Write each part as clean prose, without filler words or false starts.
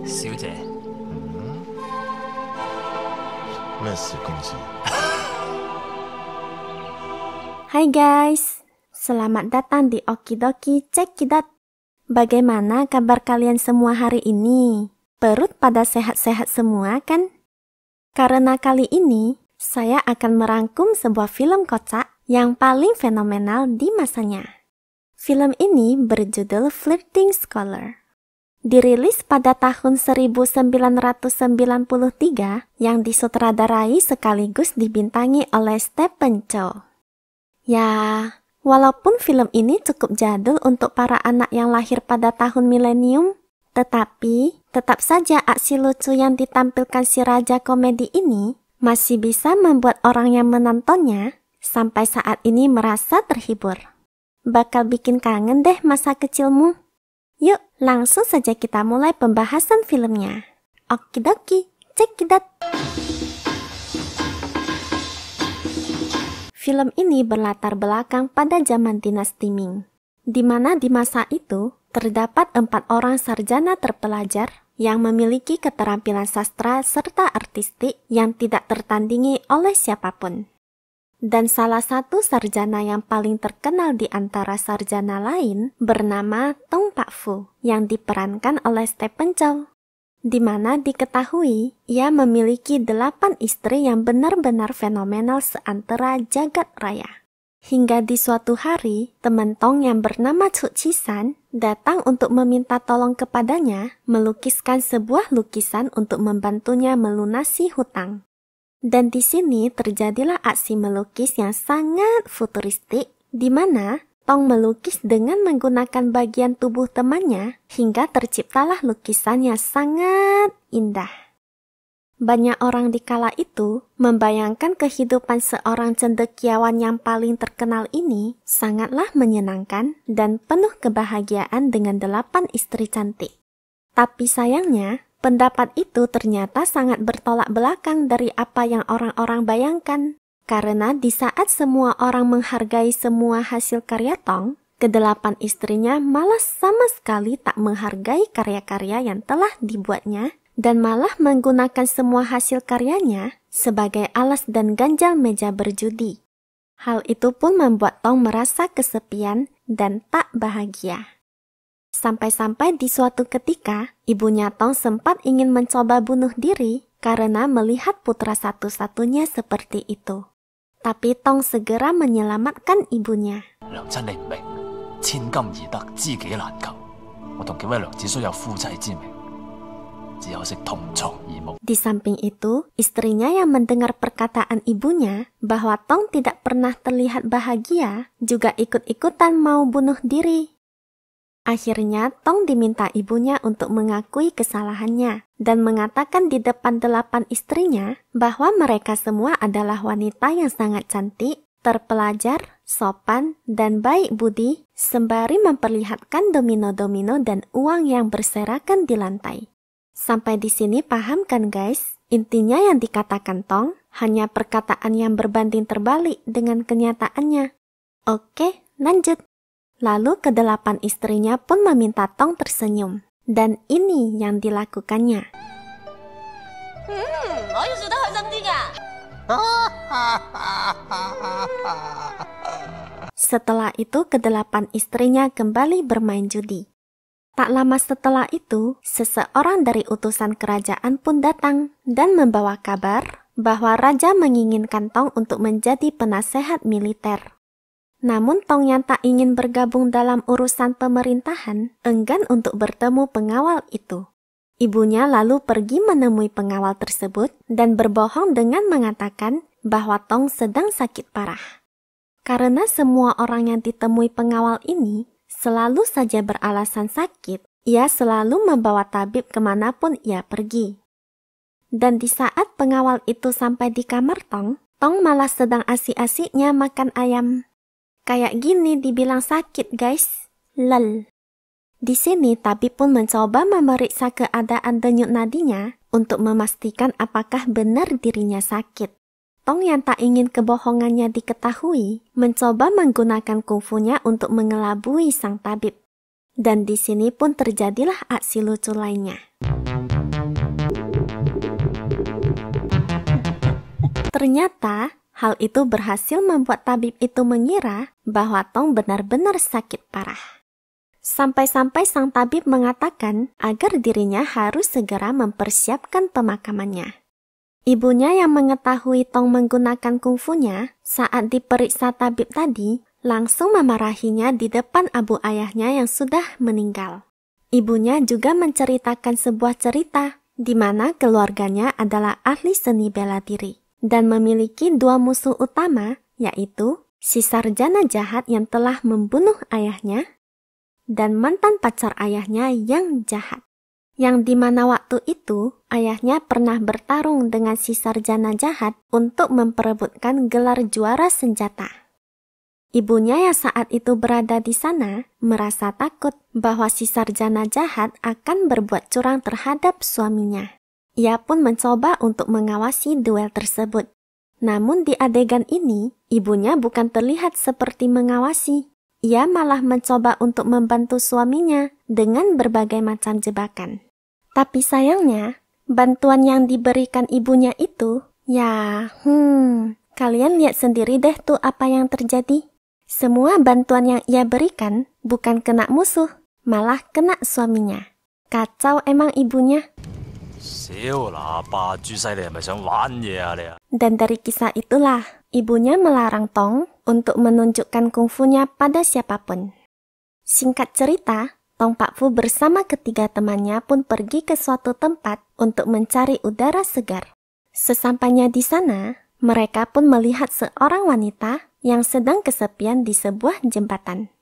小姐， Miss 公主。 Hai guys, selamat datang di Okidoki Cekidot. Bagaimana kabar kalian semua hari ini? Perut pada sehat-sehat semua kan? Karena kali ini, saya akan merangkum sebuah film kocak yang paling fenomenal di masanya. Film ini berjudul Flirting Scholar. Dirilis pada tahun 1993 yang disutradarai sekaligus dibintangi oleh Stephen Chow. Ya, walaupun film ini cukup jadul untuk para anak yang lahir pada tahun milenium, tetapi tetap saja aksi lucu yang ditampilkan si raja komedi ini masih bisa membuat orang yang menontonnya sampai saat ini merasa terhibur. Bakal bikin kangen deh masa kecilmu. Yuk, langsung saja kita mulai pembahasan filmnya. Okidoki, cekidot! Film ini berlatar belakang pada zaman dinasti Ming, di mana di masa itu terdapat 4 orang sarjana terpelajar yang memiliki keterampilan sastra serta artistik yang tidak tertandingi oleh siapapun. Dan salah satu sarjana yang paling terkenal di antara sarjana lain bernama Tong Pak Fu yang diperankan oleh Stephen Chow, di mana diketahui ia memiliki 8 istri yang benar-benar fenomenal seantera jagat raya. Hingga di suatu hari, teman Tong yang bernama Chu Chi-san datang untuk meminta tolong kepadanya melukiskan sebuah lukisan untuk membantunya melunasi hutang. Dan di sini terjadilah aksi melukis yang sangat futuristik, di mana Tong melukis dengan menggunakan bagian tubuh temannya hingga terciptalah lukisan yang sangat indah. Banyak orang di kala itu membayangkan kehidupan seorang cendekiawan yang paling terkenal ini sangatlah menyenangkan dan penuh kebahagiaan dengan 8 istri cantik. Tapi sayangnya, pendapat itu ternyata sangat bertolak belakang dari apa yang orang-orang bayangkan. Karena di saat semua orang menghargai semua hasil karya Tong, ke-8 istrinya malah sama sekali tak menghargai karya-karya yang telah dibuatnya dan malah menggunakan semua hasil karyanya sebagai alas dan ganjal meja berjudi. Hal itu pun membuat Tong merasa kesepian dan tak bahagia. Sampai-sampai di suatu ketika, ibunya Tong sempat ingin mencoba bunuh diri karena melihat putra satu-satunya seperti itu. Tapi Tong segera menyelamatkan ibunya. 娘親你唔明，千金易得，知己難求。我同幾位娘子雖有夫妻之名，只可惜同床異夢。 Di samping itu, istrinya yang mendengar perkataan ibunya bahwa Tong tidak pernah terlihat bahagia, juga ikut-ikutan mau bunuh diri. Akhirnya, Tong diminta ibunya untuk mengakui kesalahannya dan mengatakan di depan 8 istrinya bahwa mereka semua adalah wanita yang sangat cantik, terpelajar, sopan, dan baik budi, sembari memperlihatkan domino-domino dan uang yang berserakan di lantai. Sampai di sini paham kan guys? Intinya yang dikatakan Tong hanya perkataan yang berbanding terbalik dengan kenyataannya. Oke, lanjut. Lalu ke-8 istrinya pun meminta Tong tersenyum. Dan ini yang dilakukannya. Setelah itu ke-8 istrinya kembali bermain judi. Tak lama setelah itu, seseorang dari utusan kerajaan pun datang dan membawa kabar bahwa raja menginginkan Tong untuk menjadi penasehat militer. Namun Tong yang tak ingin bergabung dalam urusan pemerintahan enggan untuk bertemu pengawal itu. Ibunya lalu pergi menemui pengawal tersebut dan berbohong dengan mengatakan bahwa Tong sedang sakit parah. Karena semua orang yang ditemui pengawal ini selalu saja beralasan sakit, ia selalu membawa tabib kemanapun ia pergi. Dan di saat pengawal itu sampai di kamar Tong, Tong malah sedang asik-asiknya makan ayam. Kayak gini dibilang sakit guys. Lol. Di sini tabib pun mencoba memeriksa keadaan denyut nadinya untuk memastikan apakah benar dirinya sakit. Tong yang tak ingin kebohongannya diketahui mencoba menggunakan kungfunya untuk mengelabui sang tabib. Dan di sini pun terjadilah aksi lucu lainnya. Ternyata, hal itu berhasil membuat tabib itu mengira bahwa Tong benar-benar sakit parah. Sampai-sampai sang tabib mengatakan agar dirinya harus segera mempersiapkan pemakamannya. Ibunya yang mengetahui Tong menggunakan kungfunya saat diperiksa tabib tadi langsung memarahinya di depan abu ayahnya yang sudah meninggal. Ibunya juga menceritakan sebuah cerita di mana keluarganya adalah ahli seni bela diri dan memiliki dua musuh utama, yaitu si sarjana jahat yang telah membunuh ayahnya dan mantan pacar ayahnya yang jahat. Yang dimana waktu itu ayahnya pernah bertarung dengan si sarjana jahat untuk memperebutkan gelar juara senjata. Ibunya yang saat itu berada di sana merasa takut bahwa si sarjana jahat akan berbuat curang terhadap suaminya. Ia pun mencoba untuk mengawasi duel tersebut. Namun di adegan ini, ibunya bukan terlihat seperti mengawasi. Ia malah mencoba untuk membantu suaminya dengan berbagai macam jebakan. Tapi sayangnya, bantuan yang diberikan ibunya itu, kalian lihat sendiri deh tuh apa yang terjadi. Semua bantuan yang ia berikan bukan kena musuh, malah kena suaminya. Kacau emang ibunya. Dan dari kisah itulah, ibunya melarang Tong untuk menunjukkan kungfunya pada siapapun. Singkat cerita, Tong Pak Fu bersama ketiga temannya pun pergi ke suatu tempat untuk mencari udara segar. Sesampainya di sana, mereka pun melihat seorang wanita yang sedang kesepian di sebuah jembatan.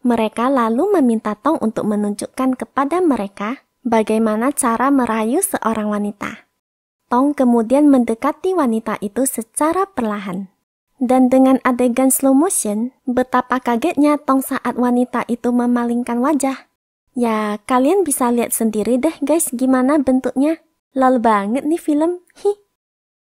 Mereka lalu meminta Tong untuk menunjukkan kepada mereka bagaimana cara merayu seorang wanita. Tong kemudian mendekati wanita itu secara perlahan. Dan dengan adegan slow motion, betapa kagetnya Tong saat wanita itu memalingkan wajah. Ya, kalian bisa lihat sendiri deh guys gimana bentuknya. Lol banget nih film.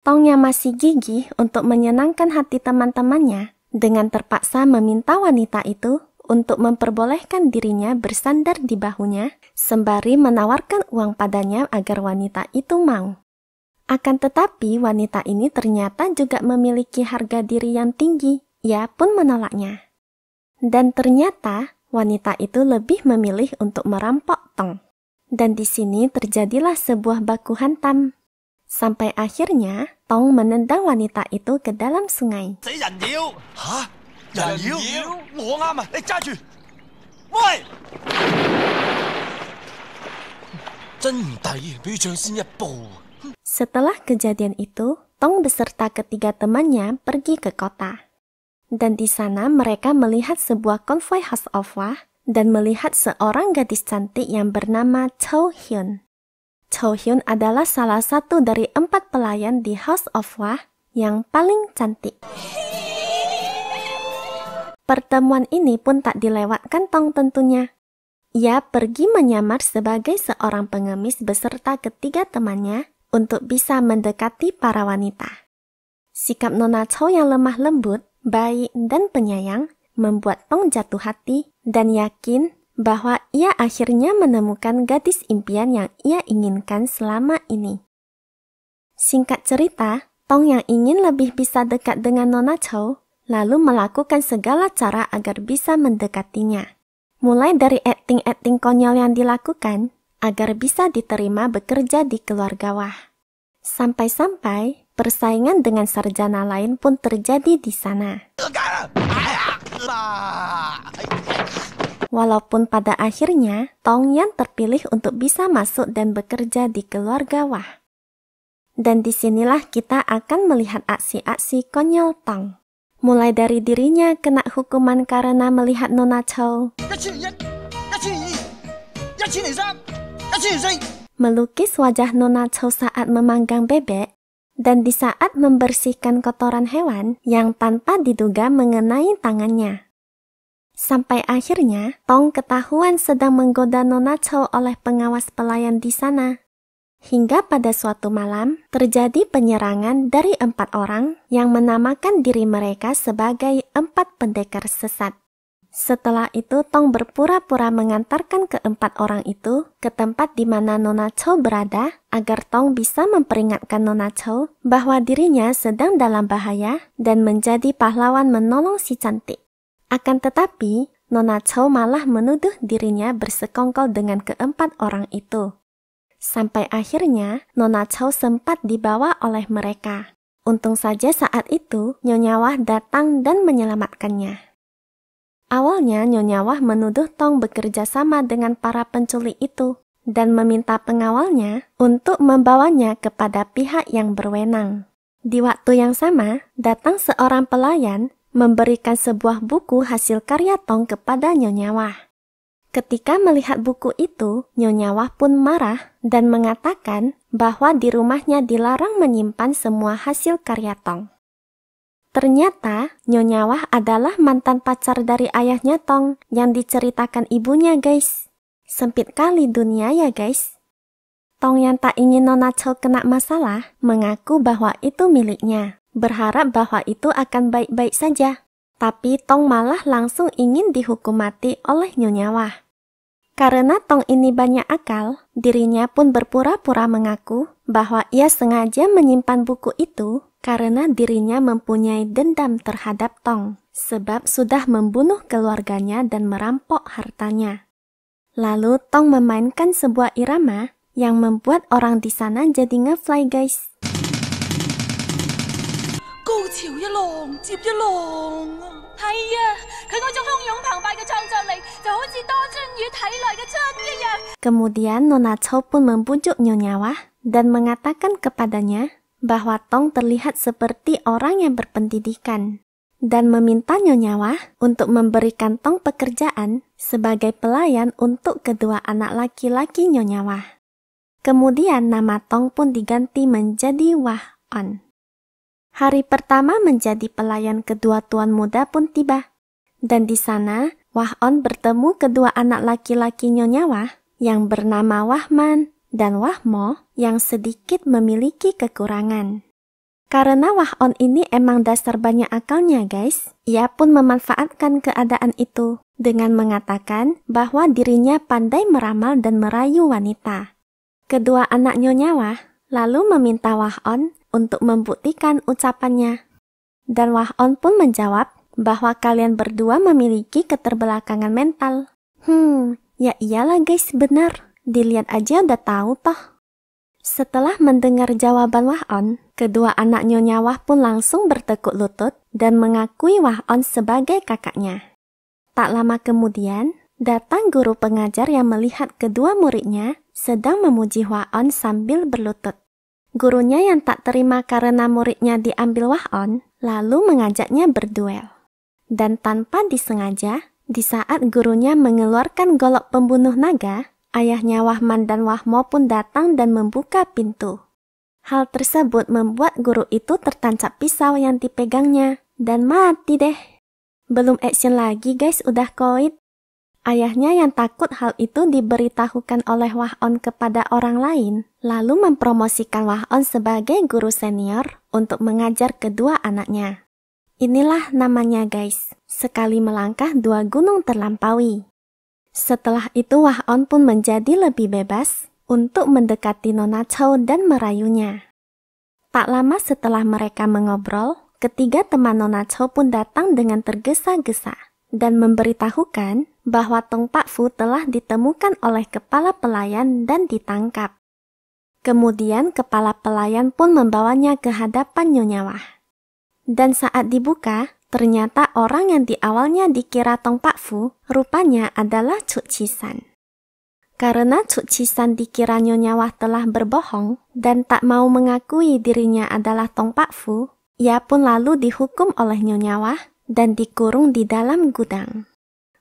Tong yang masih gigih untuk menyenangkan hati teman-temannya dengan terpaksa meminta wanita itu untuk memperbolehkan dirinya bersandar di bahunya sembari menawarkan uang padanya agar wanita itu mau. Akan tetapi wanita ini ternyata juga memiliki harga diri yang tinggi. Ia pun menolaknya. Dan ternyata wanita itu lebih memilih untuk merampok Tong. Dan di sini terjadilah sebuah baku hantam. Sampai akhirnya Tong menendang wanita itu ke dalam sungai. Setelah kejadian itu, Tong beserta ketiga temannya pergi ke kota. Dan di sana mereka melihat sebuah konvoi House of Wah dan melihat seorang gadis cantik yang bernama Cho Hyun. Cho Hyun adalah salah satu dari 4 pelayan di House of Wah yang paling cantik. Pertemuan ini pun tak dilewatkan Tong tentunya. Ia pergi menyamar sebagai seorang pengemis beserta ketiga temannya untuk bisa mendekati para wanita. Sikap Nona Cho yang lemah lembut, baik dan penyayang membuat Tong jatuh hati dan yakin bahwa ia akhirnya menemukan gadis impian yang ia inginkan selama ini. Singkat cerita, Tong yang ingin lebih bisa dekat dengan Nona Cho lalu melakukan segala cara agar bisa mendekatinya. Mulai dari akting-akting konyol yang dilakukan agar bisa diterima bekerja di keluarga Wah. Sampai-sampai persaingan dengan sarjana lain pun terjadi di sana. Walaupun pada akhirnya Tong yang terpilih untuk bisa masuk dan bekerja di keluarga Wah. Dan disinilah kita akan melihat aksi-aksi konyol Tong. Mulai dari dirinya kena hukuman karena melihat Nona Cho, melukis wajah Nona Cho saat memanggang bebek, dan di saat membersihkan kotoran hewan yang tanpa diduga mengenai tangannya. Sampai akhirnya, Tong ketahuan sedang menggoda Nona Cho oleh pengawas pelayan di sana. Hingga pada suatu malam, terjadi penyerangan dari 4 orang yang menamakan diri mereka sebagai 4 pendekar sesat. Setelah itu Tong berpura-pura mengantarkan keempat orang itu ke tempat di mana Nona Chow berada agar Tong bisa memperingatkan Nona Chow bahwa dirinya sedang dalam bahaya dan menjadi pahlawan menolong si cantik. Akan tetapi, Nona Chow malah menuduh dirinya bersekongkol dengan keempat orang itu. Sampai akhirnya, Nona Chow sempat dibawa oleh mereka. Untung saja saat itu, Nyonya Wah datang dan menyelamatkannya. Awalnya, Nyonya Wah menuduh Tong bekerja sama dengan para penculik itu dan meminta pengawalnya untuk membawanya kepada pihak yang berwenang. Di waktu yang sama, datang seorang pelayan memberikan sebuah buku hasil karya Tong kepada Nyonya Wah. Ketika melihat buku itu, Nyonya Wah pun marah dan mengatakan bahwa di rumahnya dilarang menyimpan semua hasil karya Tong. Ternyata, Nyonya Wah adalah mantan pacar dari ayahnya Tong yang diceritakan ibunya, guys. Sempit kali dunia ya, guys. Tong yang tak ingin Nona Chow kena masalah mengaku bahwa itu miliknya, berharap bahwa itu akan baik-baik saja. Tapi Tong malah langsung ingin dihukum mati oleh Nyonya Wah. Karena Tong ini banyak akal, dirinya pun berpura-pura mengaku bahwa ia sengaja menyimpan buku itu karena dirinya mempunyai dendam terhadap Tong, sebab sudah membunuh keluarganya dan merampok hartanya. Lalu Tong memainkan sebuah irama yang membuat orang di sana jadi ngefly, guys. 高潮一浪接一浪啊！係啊，佢嗰種洶湧澎湃嘅創作力就好似多春雨睇來嘅春一樣。 Kemudian Nona Chow pun membujuk Nyonya Wah dan mengatakan kepadanya bahwa Tong terlihat seperti orang yang berpendidikan dan meminta Nyonya Wah untuk memberikan Tong pekerjaan sebagai pelayan untuk kedua anak laki-laki Nyonya Wah. Kemudian nama Tong pun diganti menjadi Wah On. Hari pertama menjadi pelayan kedua tuan muda pun tiba. Dan di sana, Wah On bertemu kedua anak laki-laki Nyonya Wah yang bernama Wahman dan Wah Mo yang sedikit memiliki kekurangan. Karena Wah On ini emang dasar banyak akalnya, guys, ia pun memanfaatkan keadaan itu dengan mengatakan bahwa dirinya pandai meramal dan merayu wanita. Kedua anak Nyonya Wah lalu meminta Wah On untuk membuktikan ucapannya. Dan Wah On pun menjawab bahwa kalian berdua memiliki keterbelakangan mental. Ya iyalah guys, benar. Dilihat aja udah tahu toh. Setelah mendengar jawaban Wah On, kedua anak Nyonya Wah pun langsung bertekuk lutut dan mengakui Wah On sebagai kakaknya. Tak lama kemudian, datang guru pengajar yang melihat kedua muridnya sedang memuji Wah On sambil berlutut. Gurunya yang tak terima karena muridnya diambil Wah On, lalu mengajaknya berduel. Dan tanpa disengaja, di saat gurunya mengeluarkan golok pembunuh naga, ayahnya Wahman dan Wahmo pun datang dan membuka pintu. Hal tersebut membuat guru itu tertancap pisau yang dipegangnya, dan mati deh. Belum action lagi guys, udah koit. Ayahnya yang takut hal itu diberitahukan oleh Wah On kepada orang lain, lalu mempromosikan Wah On sebagai guru senior untuk mengajar kedua anaknya. Inilah namanya guys, sekali melangkah dua gunung terlampaui. Setelah itu Wah On pun menjadi lebih bebas untuk mendekati Nona Chow dan merayunya. Tak lama setelah mereka mengobrol, ketiga teman Nona Chow pun datang dengan tergesa-gesa dan memberitahukan bahwa Tong Pak Fu telah ditemukan oleh kepala pelayan dan ditangkap. Kemudian kepala pelayan pun membawanya ke hadapan Nyonya Wah. Dan saat dibuka, ternyata orang yang di awalnya dikira Tong Pak Fu rupanya adalah Cuk Chisan. Karena Cuk Chisan dikira Nyonya Wah telah berbohong dan tak mau mengakui dirinya adalah Tong Pak Fu, ia pun lalu dihukum oleh Nyonya Wah dan dikurung di dalam gudang.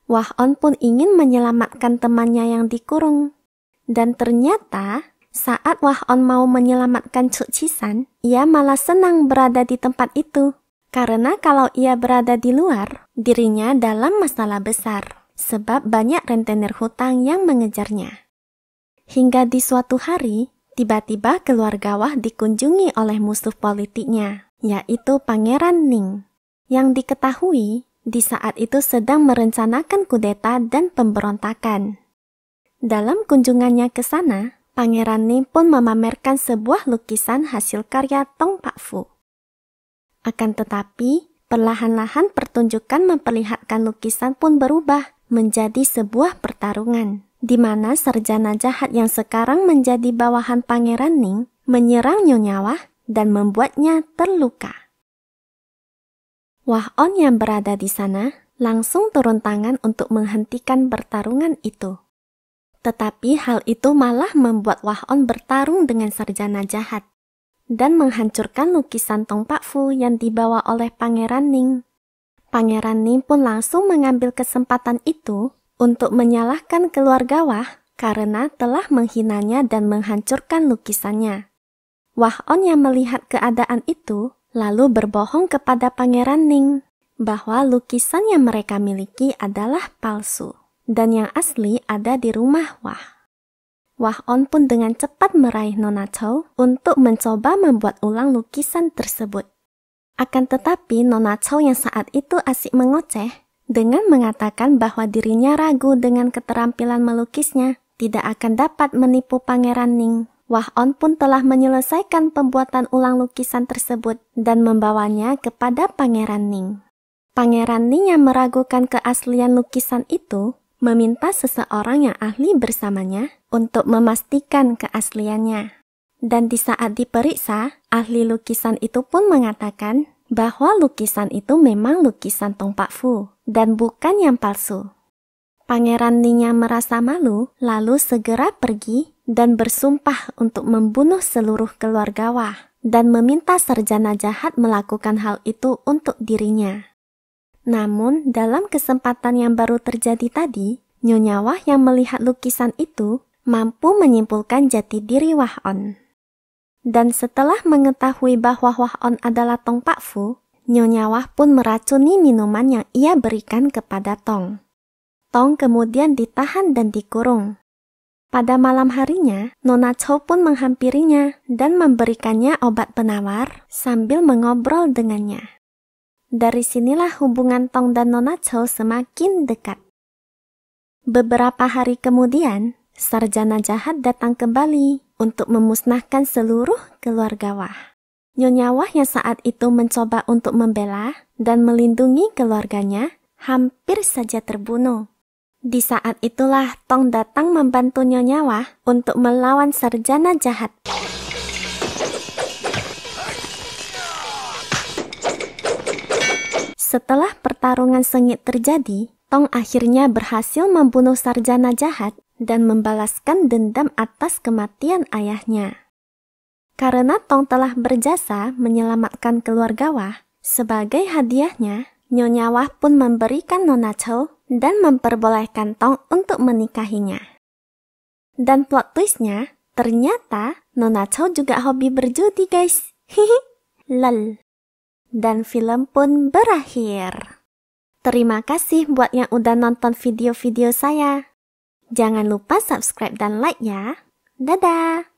Wah On pun ingin menyelamatkan temannya yang dikurung. Dan ternyata, saat Wah On mau menyelamatkan Cuk Chisan, ia malah senang berada di tempat itu. Karena kalau ia berada di luar, dirinya dalam masalah besar, sebab banyak rentenir hutang yang mengejarnya. Hingga di suatu hari, tiba-tiba keluarga Wah dikunjungi oleh musuh politiknya, yaitu Pangeran Ning. Yang diketahui, di saat itu sedang merencanakan kudeta dan pemberontakan. Dalam kunjungannya ke sana, Pangeran Ning pun memamerkan sebuah lukisan hasil karya Tong Pak Fu. Akan tetapi, perlahan-lahan pertunjukan memperlihatkan lukisan pun berubah menjadi sebuah pertarungan, di mana sarjana jahat yang sekarang menjadi bawahan Pangeran Ning menyerang Nyonya Wah dan membuatnya terluka. Wah On yang berada di sana langsung turun tangan untuk menghentikan pertarungan itu. Tetapi hal itu malah membuat Wah On bertarung dengan sarjana jahat dan menghancurkan lukisan Tong Pak Fu yang dibawa oleh Pangeran Ning. Pangeran Ning pun langsung mengambil kesempatan itu untuk menyalahkan keluarga Wah karena telah menghinanya dan menghancurkan lukisannya. Wah On yang melihat keadaan itu lalu berbohong kepada Pangeran Ning bahwa lukisan yang mereka miliki adalah palsu dan yang asli ada di rumah Wah. Wah On pun dengan cepat meraih Nona Chow untuk mencoba membuat ulang lukisan tersebut. Akan tetapi Nona Chow yang saat itu asik mengoceh dengan mengatakan bahwa dirinya ragu dengan keterampilan melukisnya tidak akan dapat menipu Pangeran Ning. Wah On pun telah menyelesaikan pembuatan ulang lukisan tersebut dan membawanya kepada Pangeran Ning. Pangeran Ning yang meragukan keaslian lukisan itu meminta seseorang yang ahli bersamanya untuk memastikan keasliannya. Dan di saat diperiksa, ahli lukisan itu pun mengatakan bahwa lukisan itu memang lukisan Tong Pak Fu dan bukan yang palsu. Pangeran Ning yang merasa malu lalu segera pergi dan bersumpah untuk membunuh seluruh keluarga Wah dan meminta sarjana jahat melakukan hal itu untuk dirinya. Namun, dalam kesempatan yang baru terjadi tadi, Nyonya Wah yang melihat lukisan itu mampu menyimpulkan jati diri Wah On. Dan setelah mengetahui bahwa Wah On adalah Tong Pak Fu, Nyonya Wah pun meracuni minuman yang ia berikan kepada Tong. Tong kemudian ditahan dan dikurung. Pada malam harinya, Nona Chow pun menghampirinya dan memberikannya obat penawar sambil mengobrol dengannya. Dari sinilah hubungan Tong dan Nona Chow semakin dekat. Beberapa hari kemudian, sarjana jahat datang kembali untuk memusnahkan seluruh keluarga Wah. Nyonya Wah yang saat itu mencoba untuk membela dan melindungi keluarganya hampir saja terbunuh. Di saat itulah Tong datang membantu Nyonya Wah untuk melawan sarjana jahat. Setelah pertarungan sengit terjadi, Tong akhirnya berhasil membunuh sarjana jahat dan membalaskan dendam atas kematian ayahnya. Karena Tong telah berjasa menyelamatkan keluarga Wah, sebagai hadiahnya, Nyonya Wah pun memberikan Nona Chow dan memperbolehkan Tong untuk menikahinya. Dan plot twistnya, ternyata Nona Chow juga hobi berjudi guys. Hihi, lol. Dan film pun berakhir. Terima kasih buat yang udah nonton video-video saya. Jangan lupa subscribe dan like ya. Dadah!